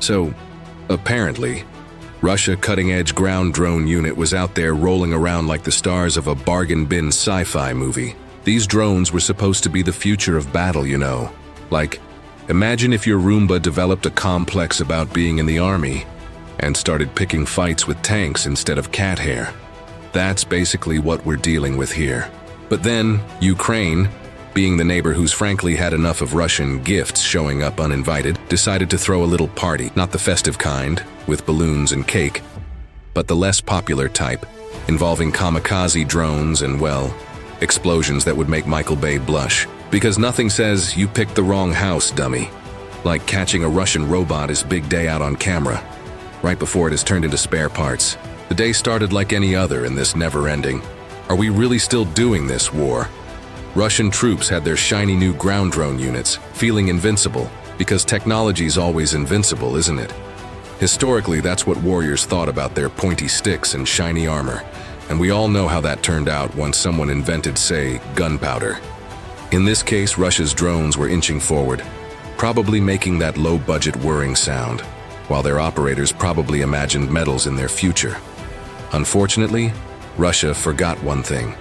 So, apparently, Russia cutting-edge ground drone unit was out there rolling around like the stars of a bargain bin sci-fi movie. These drones were supposed to be the future of battle, you know. Like, imagine if your Roomba developed a complex about being in the army and started picking fights with tanks instead of cat hair. That's basically what we're dealing with here. But then, Ukraine, being the neighbor who's frankly had enough of Russian gifts showing up uninvited, decided to throw a little party, not the festive kind, with balloons and cake, but the less popular type, involving kamikaze drones and, well, explosions that would make Michael Bay blush. Because nothing says you picked the wrong house, dummy. Like catching a Russian robot is big day out on camera, right before it is turned into spare parts. The day started like any other in this never-ending. Are we really still doing this war? Russian troops had their shiny new ground drone units, feeling invincible, because technology's always invincible, isn't it? Historically, that's what warriors thought about their pointy sticks and shiny armor, and we all know how that turned out once someone invented, say, gunpowder. In this case, Russia's drones were inching forward, probably making that low-budget whirring sound, while their operators probably imagined medals in their future. Unfortunately, Russia forgot one thing.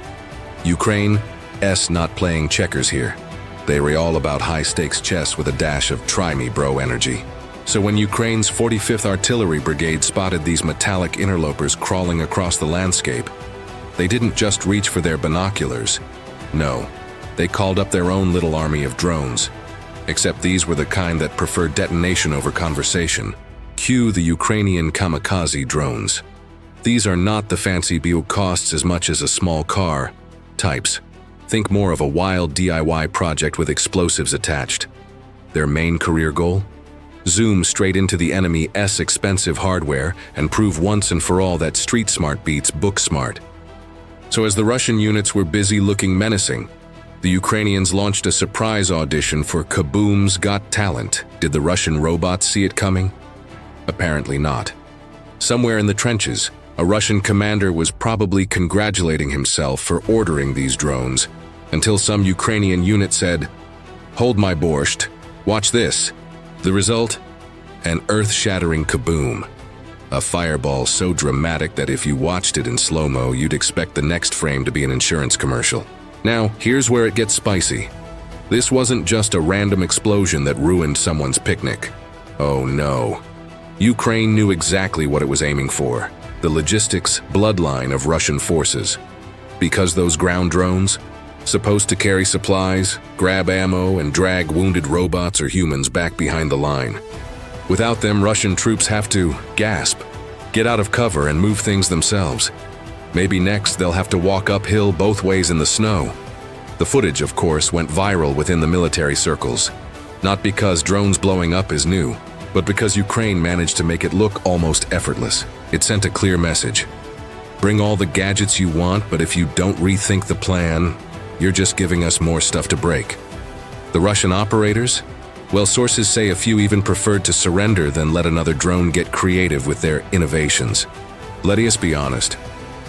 Ukraine's not playing checkers here. They were all about high-stakes chess with a dash of try-me-bro energy. So when Ukraine's 45th Artillery Brigade spotted these metallic interlopers crawling across the landscape, they didn't just reach for their binoculars. No, they called up their own little army of drones. Except these were the kind that preferred detonation over conversation. Cue the Ukrainian kamikaze drones. These are not the fancy build costs as much as a small car types. Think more of a wild DIY project with explosives attached. Their main career goal? Zoom straight into the enemy's expensive hardware and prove once and for all that street smart beats book smart. So as the Russian units were busy looking menacing, the Ukrainians launched a surprise audition for Kaboom's Got Talent. Did the Russian robots see it coming? Apparently not. Somewhere in the trenches, a Russian commander was probably congratulating himself for ordering these drones, until some Ukrainian unit said, "Hold my borscht, watch this." The result? An earth-shattering kaboom. A fireball so dramatic that if you watched it in slow-mo, you'd expect the next frame to be an insurance commercial. Now, here's where it gets spicy. This wasn't just a random explosion that ruined someone's picnic. Oh no. Ukraine knew exactly what it was aiming for. The logistics bloodline of Russian forces. Because those ground drones, supposed to carry supplies, grab ammo, and drag wounded robots or humans back behind the line. Without them, Russian troops have to gasp, get out of cover, and move things themselves. Maybe next they'll have to walk uphill both ways in the snow. The footage, of course, went viral within the military circles. Not because drones blowing up is new, but because Ukraine managed to make it look almost effortless. It sent a clear message. Bring all the gadgets you want, but if you don't rethink the plan, you're just giving us more stuff to break. The Russian operators? Well, sources say a few even preferred to surrender than let another drone get creative with their innovations. Let us be honest.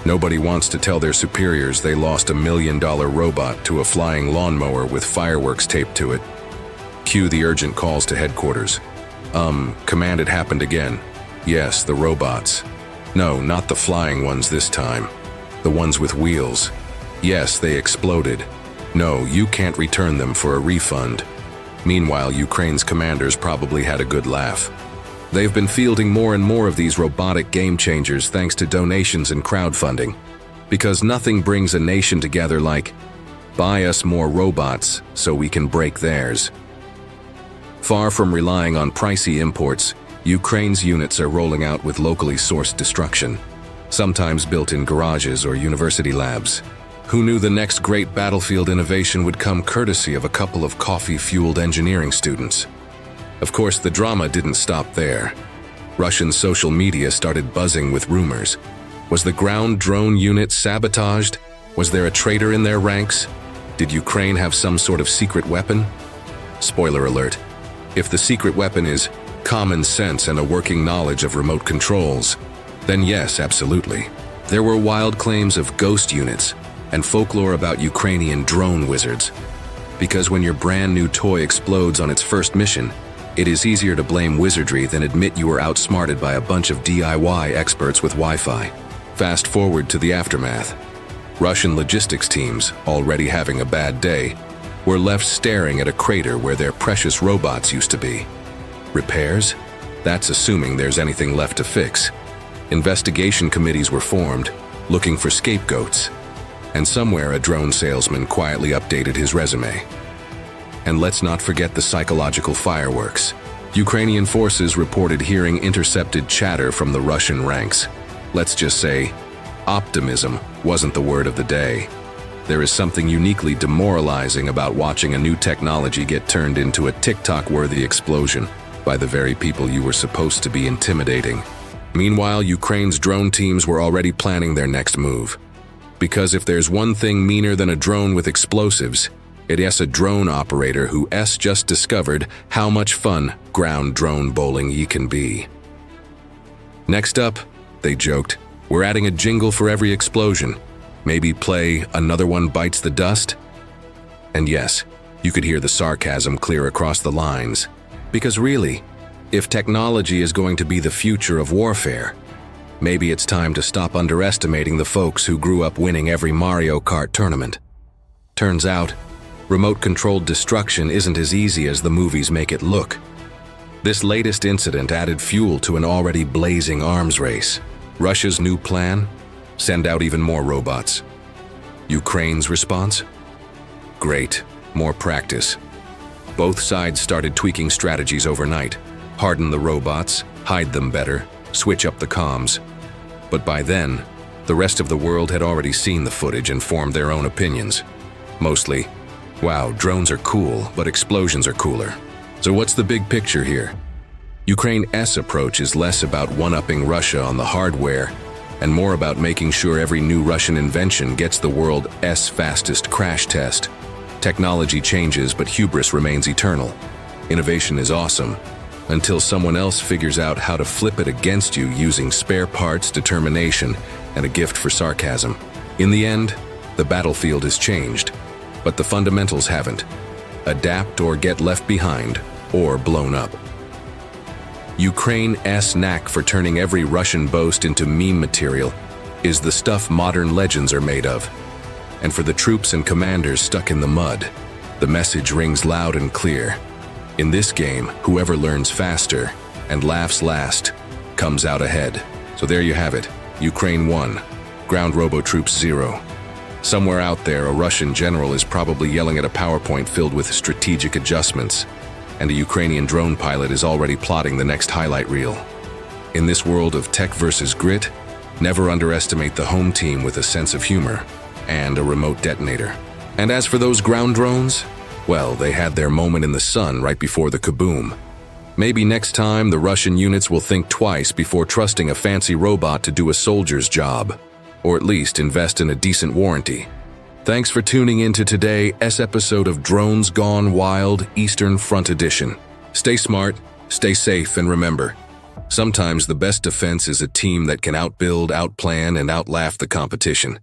Nobody wants to tell their superiors they lost $1 million robot to a flying lawnmower with fireworks taped to it. Cue the urgent calls to headquarters. Command, it happened again. Yes, the robots. No, not the flying ones this time. The ones with wheels. Yes, they exploded. No, you can't return them for a refund. Meanwhile, Ukraine's commanders probably had a good laugh. They've been fielding more and more of these robotic game changers thanks to donations and crowdfunding. Because nothing brings a nation together like, buy us more robots so we can break theirs. Far from relying on pricey imports, Ukraine's units are rolling out with locally sourced destruction, sometimes built in garages or university labs. Who knew the next great battlefield innovation would come courtesy of a couple of coffee-fueled engineering students? Of course, the drama didn't stop there. Russian social media started buzzing with rumors. Was the ground drone unit sabotaged? Was there a traitor in their ranks? Did Ukraine have some sort of secret weapon? Spoiler alert. If the secret weapon is common sense and a working knowledge of remote controls, then yes, absolutely. There were wild claims of ghost units and folklore about Ukrainian drone wizards. Because when your brand new toy explodes on its first mission, It is easier to blame wizardry than admit you were outsmarted by a bunch of DIY experts with Wi-Fi. Fast forward to the aftermath. Russian logistics teams, already having a bad day, were left staring at a crater where their precious robots used to be. Repairs? That's assuming there's anything left to fix. Investigation committees were formed, looking for scapegoats. And somewhere a drone salesman quietly updated his resume. And let's not forget the psychological fireworks. Ukrainian forces reported hearing intercepted chatter from the Russian ranks. Let's just say, optimism wasn't the word of the day. There is something uniquely demoralizing about watching a new technology get turned into a TikTok-worthy explosion by the very people you were supposed to be intimidating. Meanwhile, Ukraine's drone teams were already planning their next move. Because if there's one thing meaner than a drone with explosives, it is a drone operator who just discovered how much fun ground drone bowling ye can be. Next up, they joked, we're adding a jingle for every explosion. Maybe play Another One Bites the Dust? And yes, you could hear the sarcasm clear across the lines. Because really, if technology is going to be the future of warfare, maybe it's time to stop underestimating the folks who grew up winning every Mario Kart tournament. Turns out, remote-controlled destruction isn't as easy as the movies make it look. This latest incident added fuel to an already blazing arms race. Russia's new plan? Send out even more robots. Ukraine's response? Great, more practice. Both sides started tweaking strategies overnight. Harden the robots, hide them better, switch up the comms. But by then, the rest of the world had already seen the footage and formed their own opinions. Mostly, wow, drones are cool, but explosions are cooler. So what's the big picture here? Ukraine's approach is less about one-upping Russia on the hardware and more about making sure every new Russian invention gets the world's fastest crash test. Technology changes, but hubris remains eternal. Innovation is awesome, until someone else figures out how to flip it against you using spare parts, determination, and a gift for sarcasm. In the end, the battlefield has changed, but the fundamentals haven't. Adapt or get left behind, or blown up. Ukraine's knack for turning every Russian boast into meme material is the stuff modern legends are made of. And for the troops and commanders stuck in the mud, the message rings loud and clear. In this game, whoever learns faster and laughs last comes out ahead. So there you have it, Ukraine 1, ground robo-troops 0. Somewhere out there, a Russian general is probably yelling at a PowerPoint filled with strategic adjustments, and a Ukrainian drone pilot is already plotting the next highlight reel. In this world of tech versus grit, never underestimate the home team with a sense of humor and a remote detonator. And as for those ground drones, well, they had their moment in the sun right before the kaboom. Maybe next time the Russian units will think twice before trusting a fancy robot to do a soldier's job, or at least invest in a decent warranty. Thanks for tuning in to today's episode of Drones Gone Wild Eastern Front Edition. Stay smart, stay safe, and remember, sometimes the best defense is a team that can outbuild, outplan, and outlaugh the competition.